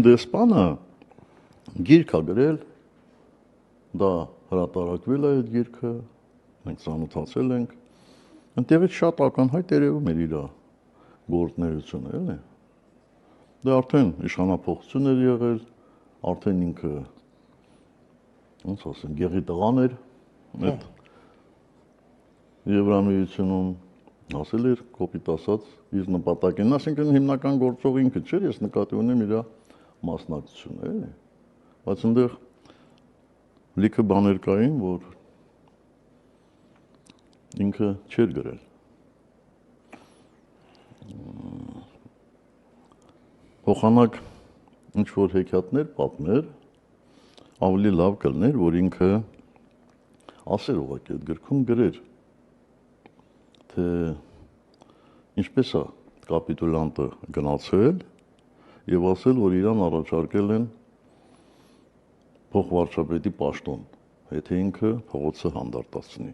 Դեսպանը գիրք ա գրել, դա հրատարակվել է այդ գիրքը, մենք ծանոթացել ենք, այնտեղից շատ ակնհայտ երևում էր իր գործունեությունը, էլի։ Դե արդեն իշխանափոխություն էր եղել, արդեն ինքը ոնց ասեմ, գեղի տղան էր այդ Եվրամիությունում, ասել էր կոպիտ ասած իր նպատակին, այսինքն հիմնական գործող ինքը չէր, ես նկատի ունեմ իր մասնակցությունը, էլի։ Բայց այնտեղ լիքը բաներ կային, որ ինքը չէր գրել։ Փոխանակ ինչ որ հեքիաթներ պատմեր, ավելի լավ կլներ, որ ինքը ասեր ուղղակի այդ գրքում գրեր, թե ինչպես է կապիտուլյանտը գնացել եւ ասել, որ իրան առաջարկել են փոխվարչապետի պաշտոն, եթե ինքը փողոցը հանդարտացնի։